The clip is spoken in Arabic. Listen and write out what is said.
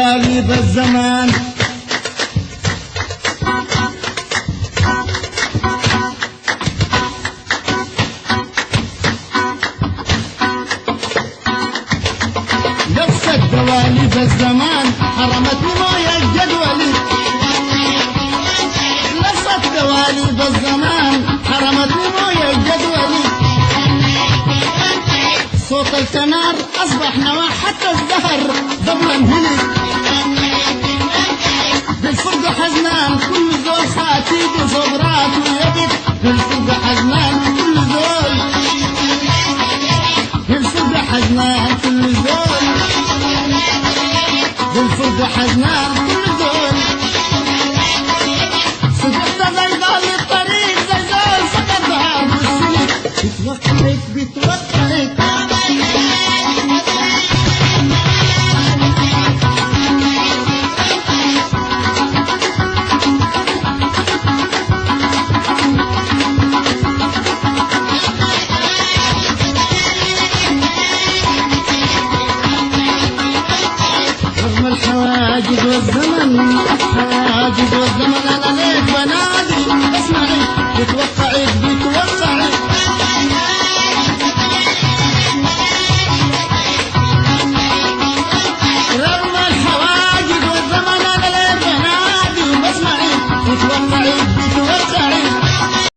دواليب الزمان لفت دواليب الزمان حرمتني مويه الجدولي لفت دواليب الزمان حرمتني مويه الجدولي صوت الكنار أصبح نوى حتى الزهر ضمن هلك بالفرقة حزنان كل زول خاتي بصبرات ويبت بالفرقة حزنان كل زول بالفرقة حزنان كل زول بالفرقة حزنان كل زول صدقت زي ضال الطريق زي زول فقد ظهر بالسلك بتوقعك بتوقعك الحواجز والزمان